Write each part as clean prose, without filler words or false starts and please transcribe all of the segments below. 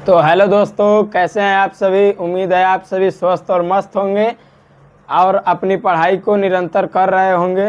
तो हेलो दोस्तों, कैसे हैं आप सभी। उम्मीद है आप सभी स्वस्थ और मस्त होंगे और अपनी पढ़ाई को निरंतर कर रहे होंगे,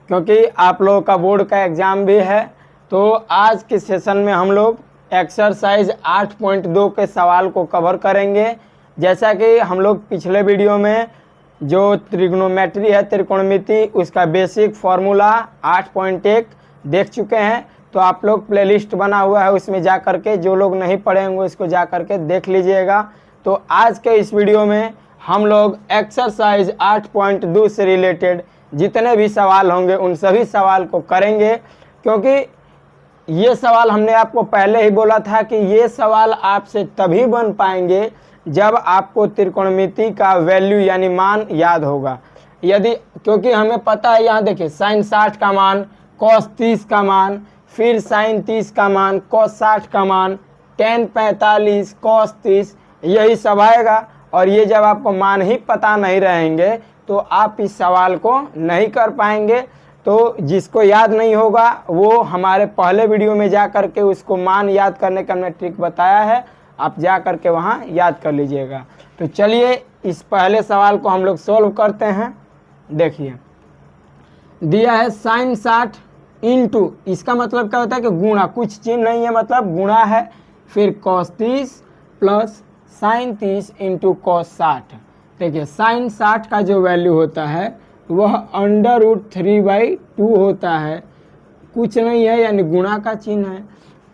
क्योंकि आप लोगों का बोर्ड का एग्ज़ाम भी है। तो आज के सेशन में हम लोग एक्सरसाइज 8.2 के सवाल को कवर करेंगे। जैसा कि हम लोग पिछले वीडियो में जो त्रिग्नोमेट्री है, त्रिकोणमिति, उसका बेसिक फार्मूला 8.1 देख चुके हैं। तो आप लोग प्लेलिस्ट बना हुआ है, उसमें जा कर के जो लोग नहीं पढ़े होंगे उसको जा कर के देख लीजिएगा। तो आज के इस वीडियो में हम लोग एक्सरसाइज 8.2 से रिलेटेड जितने भी सवाल होंगे उन सभी सवाल को करेंगे, क्योंकि ये सवाल हमने आपको पहले ही बोला था कि ये सवाल आपसे तभी बन पाएंगे जब आपको त्रिकोणमिति का वैल्यू यानी मान याद होगा। यदि क्योंकि हमें पता है, यहाँ देखिए साइन 60 का मान, कॉस 30 का मान, फिर साइन 30 का मान, कॉस 60 का मान, टेन 45, कॉस 30, यही सब आएगा। और ये जब आपको मान ही पता नहीं रहेंगे तो आप इस सवाल को नहीं कर पाएंगे। तो जिसको याद नहीं होगा वो हमारे पहले वीडियो में जा कर के उसको मान याद करने का हमने ट्रिक बताया है, आप जा कर के वहाँ याद कर लीजिएगा। तो चलिए इस पहले सवाल को हम लोग सोल्व करते हैं। देखिए दिया है साइन 60 इंटू, इसका मतलब क्या होता है कि गुणा, कुछ चिन्ह नहीं है मतलब गुणा है, फिर cos 30 plus sign 30 into cos 60। देखिए साइन 60 का जो वैल्यू होता है वह √3/2 होता है, कुछ नहीं है यानी गुणा का चिन्ह है।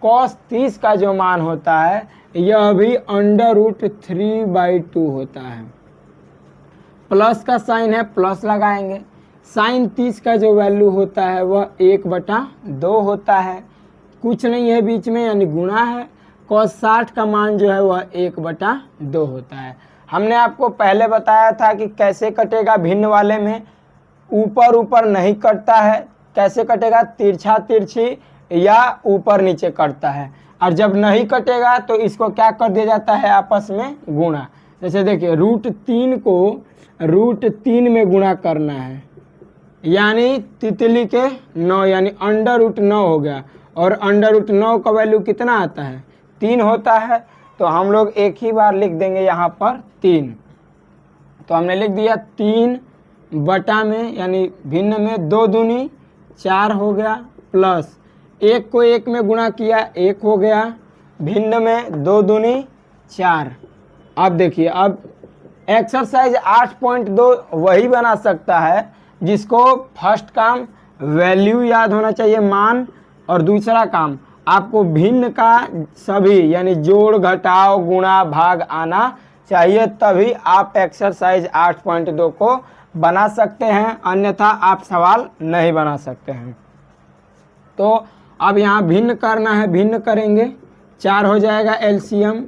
कॉस 30 का जो मान होता है यह भी √3/2 होता है। प्लस का साइन है, प्लस लगाएंगे। साइन 30 का जो वैल्यू होता है वह 1/2 होता है, कुछ नहीं है बीच में यानी गुणा है। कॉस 60 का मान जो है वह 1/2 होता है। हमने आपको पहले बताया था कि कैसे कटेगा भिन्न वाले में, ऊपर ऊपर नहीं कटता है। कैसे कटेगा, तिरछा तिरछी या ऊपर नीचे कटता है। और जब नहीं कटेगा तो इसको क्या कर दिया जाता है, आपस में गुणा। जैसे देखिए √3 को √3 में गुणा करना है, यानी तितली के 9 यानी √9 हो गया। और √9 का वैल्यू कितना आता है, 3 होता है। तो हम लोग एक ही बार लिख देंगे यहाँ पर 3। तो हमने लिख दिया 3 बटा में यानी भिन्न में 2 दूनी 4 हो गया, प्लस 1 को 1 में गुणा किया 1 हो गया, भिन्न में 2 दूनी 4। अब देखिए अब एक्सरसाइज 8.2 वही बना सकता है जिसको फर्स्ट काम वैल्यू याद होना चाहिए, मान, और दूसरा काम आपको भिन्न का सभी यानी जोड़ घटाव गुणा भाग आना चाहिए, तभी आप एक्सरसाइज 8.2 को बना सकते हैं, अन्यथा आप सवाल नहीं बना सकते हैं। तो अब यहाँ भिन्न करना है, भिन्न करेंगे 4 हो जाएगा एलसीएम,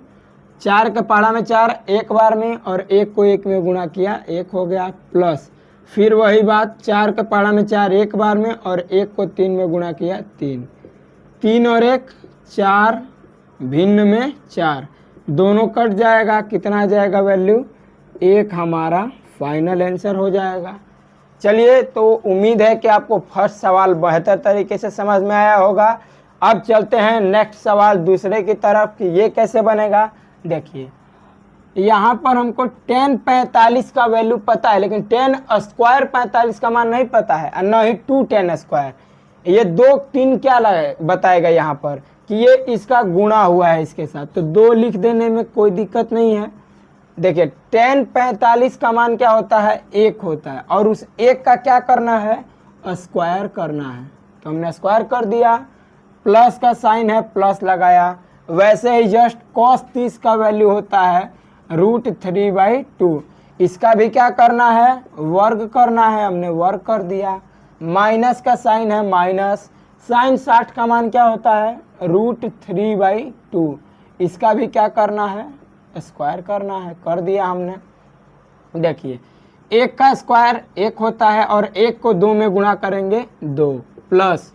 4 के पहाड़ा में 4 एक बार में और 1 को 1 में गुणा किया 1 हो गया, प्लस फिर वही बात 4 के पहाड़ा में 4 एक बार में और 1 को 3 में गुणा किया 3, 3 और 1 4, भिन्न में 4, दोनों कट जाएगा, कितना आ जाएगा वैल्यू 1 हमारा फाइनल आंसर हो जाएगा। चलिए तो उम्मीद है कि आपको फर्स्ट सवाल बेहतर तरीके से समझ में आया होगा। अब चलते हैं नेक्स्ट सवाल दूसरे की तरफ कि ये कैसे बनेगा। देखिए यहाँ पर हमको tan 45 का वैल्यू पता है, लेकिन tan स्क्वायर 45 का मान नहीं पता है, और न ही 2tan स्क्वायर। ये 2 3 क्या बताएगा यहाँ पर कि ये इसका गुणा हुआ है इसके साथ, तो 2 लिख देने में कोई दिक्कत नहीं है। देखिए tan 45 का मान क्या होता है, 1 होता है, और उस 1 का क्या करना है, स्क्वायर करना है। तो हमने स्क्वायर कर दिया, प्लस का साइन है, प्लस लगाया। वैसे ही जस्ट cos 30 का वैल्यू होता है √3/2, इसका भी क्या करना है, वर्ग करना है, हमने वर्ग कर दिया। माइनस का साइन है, माइनस, साइन 60 का मान क्या होता है √3/2, इसका भी क्या करना है, स्क्वायर करना है, कर दिया हमने। देखिए 1 का स्क्वायर 1 होता है और 1 को 2 में गुणा करेंगे 2, प्लस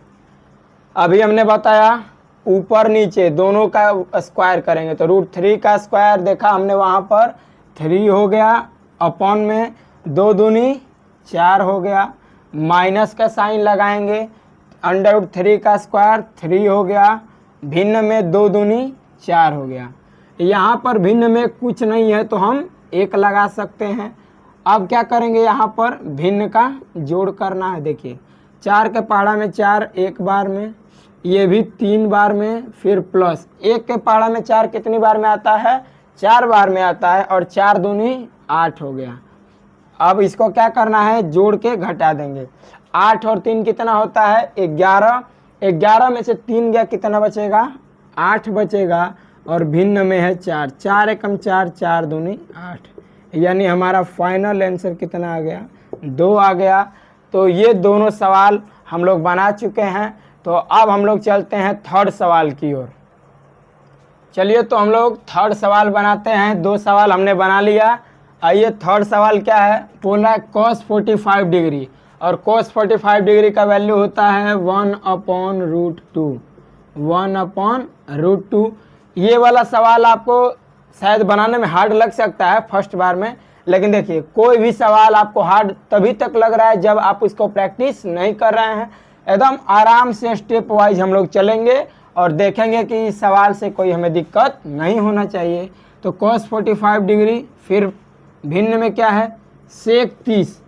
अभी हमने बताया ऊपर नीचे दोनों का स्क्वायर करेंगे तो √3 का स्क्वायर देखा हमने वहाँ पर 3 हो गया, अपॉन में 2 दूनी 4 हो गया, माइनस का साइन लगाएंगे, √3 का स्क्वायर 3 हो गया, भिन्न में 2 दूनी 4 हो गया। यहाँ पर भिन्न में कुछ नहीं है तो हम 1 लगा सकते हैं। अब क्या करेंगे, यहाँ पर भिन्न का जोड़ करना है। देखिए 4 के पहाड़ा में 4 एक बार में, ये भी 3 बार में, फिर प्लस 1 के पहाड़ा में 4 कितनी बार में आता है, 4 बार में आता है, और 4 दूनी 8 हो गया। अब इसको क्या करना है, जोड़ के घटा देंगे। 8 और 3 कितना होता है, 11। 11 में से 3 गया, कितना बचेगा, 8 बचेगा, और भिन्न में है 4। 4 एकम 4, 4 दूनी 8, यानी हमारा फाइनल आंसर कितना आ गया, 2 आ गया। तो ये दोनों सवाल हम लोग बना चुके हैं। तो अब हम लोग चलते हैं थर्ड सवाल की ओर। चलिए तो हम लोग थर्ड सवाल बनाते हैं। 2 सवाल हमने बना लिया। आइए थर्ड सवाल क्या है, बोल रहा है cos 45 डिग्री, और cos 45 डिग्री का वैल्यू होता है 1/√2। 1/√2। ये वाला सवाल आपको शायद बनाने में हार्ड लग सकता है फर्स्ट बार में, लेकिन देखिए कोई भी सवाल आपको हार्ड तभी तक लग रहा है जब आप उसको प्रैक्टिस नहीं कर रहे हैं। एकदम आराम से स्टेप वाइज हम लोग चलेंगे और देखेंगे कि इस सवाल से कोई हमें दिक्कत नहीं होना चाहिए। तो cos 45 डिग्री, फिर भिन्न में क्या है, sec 30।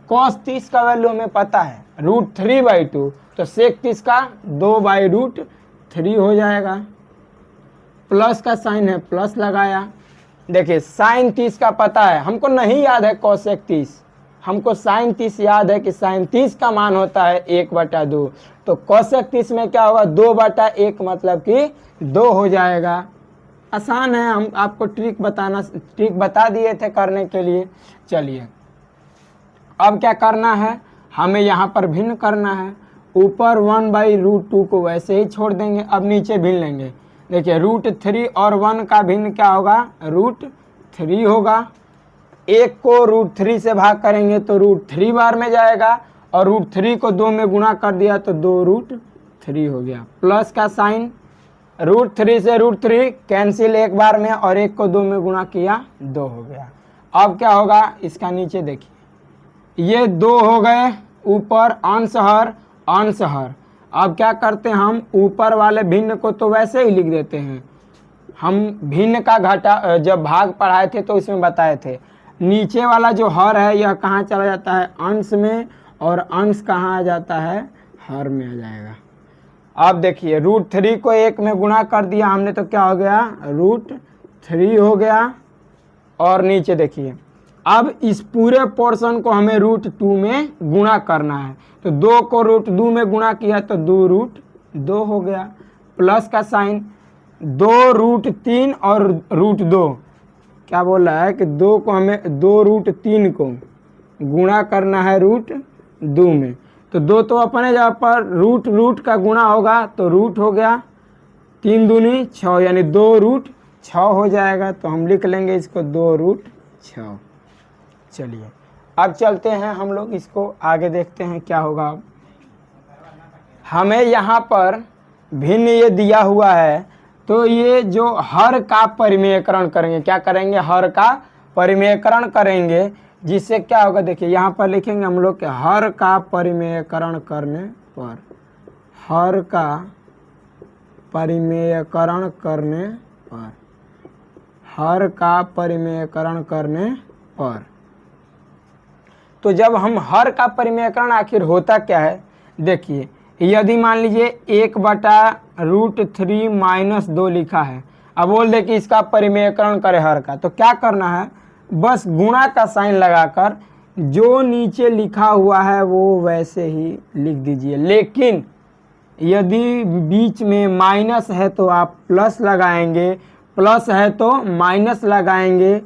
cos 30 का वैल्यू हमें पता है √3/2, तो sec 30 का 2/√3 हो जाएगा। प्लस का साइन है, प्लस लगाया। देखिए साइन 30 का पता है, हमको नहीं याद है cosec 30, हमको साइन 30 याद है कि साइन 30 का मान होता है 1/2। तो cosec 30 में क्या होगा, 2/1, मतलब कि 2 हो जाएगा। आसान है, हम आपको ट्रिक बता दिए थे करने के लिए। चलिए अब क्या करना है, हमें यहाँ पर भिन्न करना है। ऊपर 1/√2 को वैसे ही छोड़ देंगे, अब नीचे भिन्न लेंगे। देखिए √3 और 1 का भिन्न क्या होगा, √3 होगा। 1 को √3 से भाग करेंगे तो √3 बार में जाएगा, और √3 को 2 में गुणा कर दिया तो 2√3 हो गया। प्लस का साइन, √3 से √3 कैंसिल एक बार में, और 1 को 2 में गुणा किया 2 हो गया। अब क्या होगा, इसका नीचे देखिए, ये 2 हो गए, ऊपर अंश हर। अब क्या करते हैं, हम ऊपर वाले भिन्न को तो वैसे ही लिख देते हैं। हम भिन्न का घटा जब भाग पढ़ाए थे तो इसमें बताए थे, नीचे वाला जो हर है यह कहाँ चला जाता है, अंश में, और अंश कहाँ आ जाता है, हर में आ जाएगा। अब देखिए √3 को 1 में गुणा कर दिया हमने तो क्या हो गया, √3 हो गया। और नीचे देखिए, अब इस पूरे पोर्शन को हमें √2 में गुणा करना है, तो 2 को √2 में गुणा किया तो 2√2 हो गया। प्लस का साइन, 2√3 और √2, क्या बोल रहा है कि 2 को हमें 2√3 को गुणा करना है √2 में, तो 2 तो अपने जगह पर रूट का गुणा होगा तो रूट हो गया, 3 दूनी 6, यानी 2√6 हो जाएगा। तो हम लिख लेंगे इसको 2√6। चलिए अब चलते हैं हम लोग, इसको आगे देखते हैं क्या होगा। हमें यहाँ पर भिन्न ये दिया हुआ है, तो ये जो हर का परिमेयकरण करेंगे, क्या करेंगे, हर का परिमेयकरण करेंगे, जिससे क्या होगा, देखिए यहाँ पर लिखेंगे हम लोग कि हर का परिमेयकरण करने पर, हर का परिमेयकरण करने पर, हर का परिमेयकरण करने पर। तो जब हम हर का परिमेयकरण आखिर होता क्या है, देखिए यदि मान लीजिए 1/√3 - 2 लिखा है, अब बोल दे कि इसका परिमेयकरण करे हर का, तो क्या करना है, बस गुणा का साइन लगाकर जो नीचे लिखा हुआ है वो वैसे ही लिख दीजिए। लेकिन यदि बीच में माइनस है तो आप प्लस लगाएंगे, प्लस है तो माइनस लगाएंगे,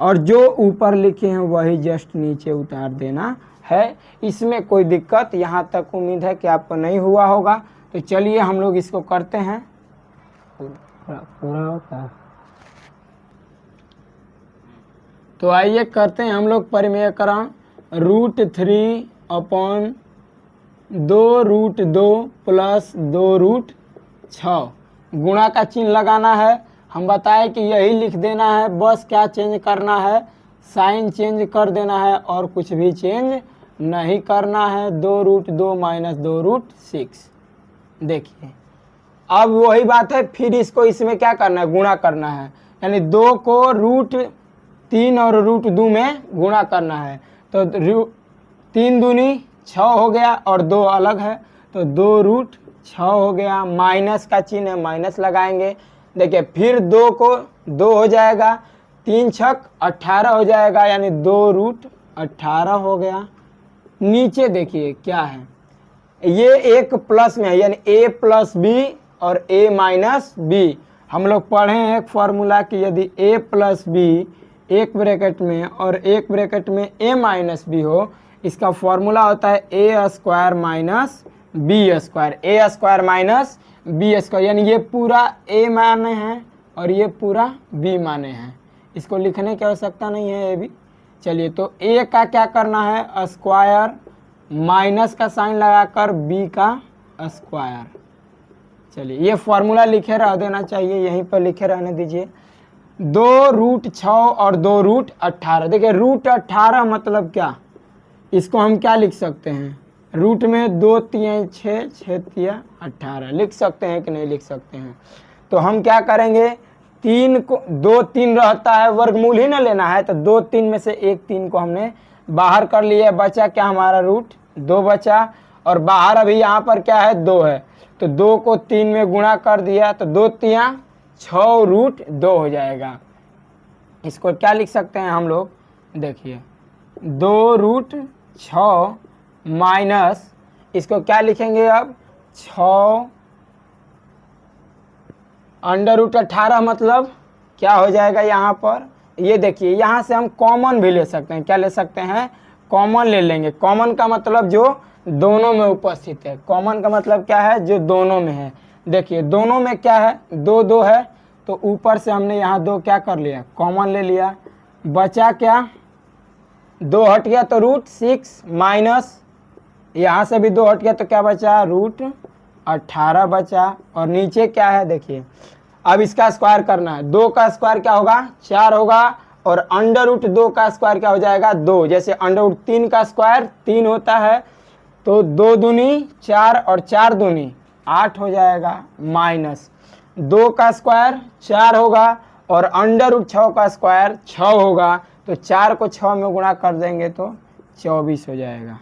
और जो ऊपर लिखे हैं वही जस्ट नीचे उतार देना है। इसमें कोई दिक्कत यहाँ तक उम्मीद है कि आपको नहीं हुआ होगा। तो चलिए हम लोग इसको करते हैं, पूरा होता है। तो आइए करते हैं हम लोग परिमेयकरण। √3/2√2 प्लस 2√6, गुणा का चिन्ह लगाना है। हम बताएं कि यही लिख देना है, बस क्या चेंज करना है, साइन चेंज कर देना है, और कुछ भी चेंज नहीं करना है। 2√2 - 2√6। देखिए अब वही बात है, फिर इसको इसमें क्या करना है, गुणा करना है। यानी 2 को √3 और √2 में गुणा करना है। तो 3 दूनी 6 हो गया और 2 अलग है, तो 2√6 हो गया। माइनस का चिन्ह है, माइनस लगाएंगे। देखिए फिर 2 को 2 हो जाएगा, 3 छक 18 हो जाएगा, यानी 2√18 हो गया। नीचे देखिए क्या है, ये एक प्लस में है, यानी a + b और a - b। हम लोग पढ़े हैं एक फॉर्मूला कि यदि a + b एक ब्रैकेट में और एक ब्रैकेट में a - b हो, इसका फॉर्मूला होता है a² - b², a² - b², यानी ये पूरा a माने हैं और ये पूरा b माने हैं। इसको लिखने की आवश्यकता नहीं है ये भी। चलिए तो a का क्या करना है, स्क्वायर, माइनस का साइन लगाकर b का स्क्वायर। चलिए ये फॉर्मूला लिखे रह देना चाहिए, यहीं पर लिखे रहने दीजिए। 2√6 और 2√18। देखिए √18 मतलब क्या, इसको हम क्या लिख सकते हैं, रूट में 2 3 6, 6 3 18 लिख सकते हैं कि नहीं लिख सकते हैं। तो हम क्या करेंगे, 3 को 2 3 रहता है, वर्गमूल ही ना लेना है, तो 2 3 में से एक 3 को हमने बाहर कर लिया, बचा क्या हमारा √2 बचा, और बाहर अभी यहाँ पर क्या है 2 है, तो 2 को 3 में गुणा कर दिया, तो 2 3 6√2 हो जाएगा। इसको क्या लिख सकते हैं हम लोग, देखिए 2√6 माइनस, इसको क्या लिखेंगे अब 6 √18 मतलब क्या हो जाएगा यहाँ पर, ये देखिए यहाँ से हम कॉमन भी ले सकते हैं। क्या ले सकते हैं, कॉमन ले लेंगे। कॉमन का मतलब जो दोनों में उपस्थित है, कॉमन का मतलब क्या है, जो दोनों में है। देखिए दोनों में क्या है, 2 2 है, तो ऊपर से हमने यहाँ 2 क्या कर लिया, कॉमन ले लिया। बचा क्या, 2 हट गया तो √6 माइनस, यहाँ से भी 2 हट गया तो क्या बचा, √18 बचा। और नीचे क्या है देखिए, अब इसका स्क्वायर करना है। 2 का स्क्वायर क्या होगा, 4 होगा, और √2 का स्क्वायर क्या हो जाएगा, 2। जैसे √3 का स्क्वायर 3 होता है, तो 2 दूनी 4 और 4 दूनी 8 हो जाएगा, माइनस 2 का स्क्वायर 4 होगा और √6 का स्क्वायर 6 होगा, तो 4 को 6 में गुणा कर देंगे तो 24 हो जाएगा।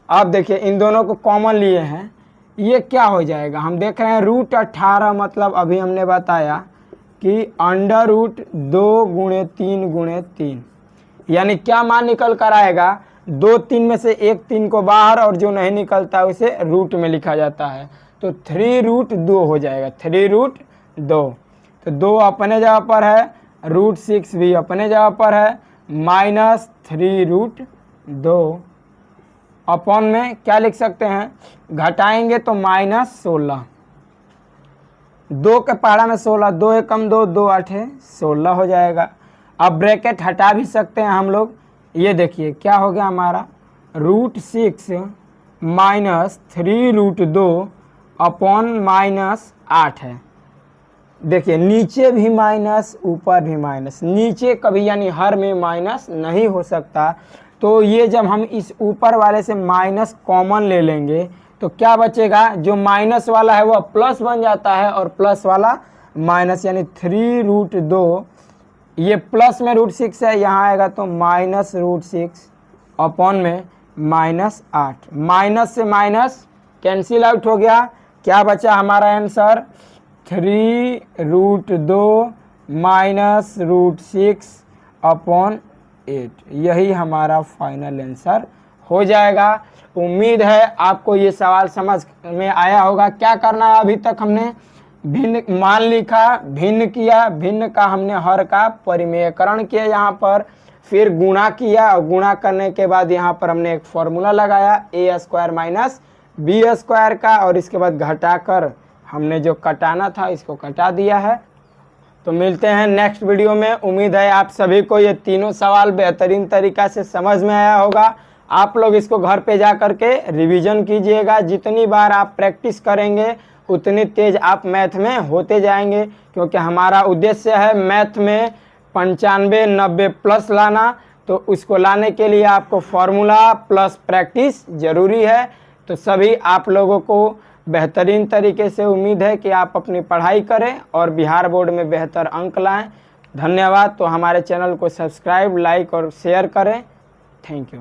अब देखिए इन दोनों को कॉमन लिए हैं, ये क्या हो जाएगा, हम देख रहे हैं √18 मतलब अभी हमने बताया कि √2 × 3 × 3, यानी क्या मान निकल कर आएगा, 2 3 में से एक 3 को बाहर और जो नहीं निकलता उसे रूट में लिखा जाता है, तो 3√2 हो जाएगा, 3√2। तो 2 अपने जगह पर है, √6 भी अपने जगह पर है, माइनस 3√2 अपॉन में क्या लिख सकते हैं, घटाएंगे तो -16, 2 के पहाड़ा में 16, 2 एकम 2, 2 8 16 हो जाएगा। अब ब्रैकेट हटा भी सकते हैं हम लोग, ये देखिए क्या हो गया हमारा, √6 माइनस 3√2 अपॉन -8 है। देखिए नीचे भी माइनस ऊपर भी माइनस, नीचे कभी यानी हर में माइनस नहीं हो सकता, तो ये जब हम इस ऊपर वाले से माइनस कॉमन ले लेंगे तो क्या बचेगा, जो माइनस वाला है वह प्लस बन जाता है और प्लस वाला माइनस, यानी 3√2, ये प्लस में √6 है, यहाँ आएगा तो -√6 अपॉन में -8, माइनस से माइनस कैंसिल आउट हो गया, क्या बचा हमारा आंसर 3√2 माइनस √6 अपॉन 8, यही हमारा फाइनल आंसर हो जाएगा। उम्मीद है आपको ये सवाल समझ में आया होगा। क्या करना है, अभी तक हमने भिन्न मान लिखा, भिन्न किया, भिन्न का हमने हर का परिमेयकरण किया यहाँ पर, फिर गुणा किया और गुणा करने के बाद यहाँ पर हमने एक फॉर्मूला लगाया a² - b² का, और इसके बाद घटाकर हमने जो कटाना था इसको कटा दिया है। तो मिलते हैं नेक्स्ट वीडियो में। उम्मीद है आप सभी को ये तीनों सवाल बेहतरीन तरीक़ा से समझ में आया होगा। आप लोग इसको घर पे जा कर के रिवीजन कीजिएगा, जितनी बार आप प्रैक्टिस करेंगे उतनी तेज आप मैथ में होते जाएंगे, क्योंकि हमारा उद्देश्य है मैथ में 95 90 प्लस लाना, तो उसको लाने के लिए आपको फार्मूला प्लस प्रैक्टिस ज़रूरी है। तो सभी आप लोगों को बेहतरीन तरीके से। उम्मीद है कि आप अपनी पढ़ाई करें और बिहार बोर्ड में बेहतर अंक लाएं। धन्यवाद। तो हमारे चैनल को सब्सक्राइब, लाइक और शेयर करें। Thank you.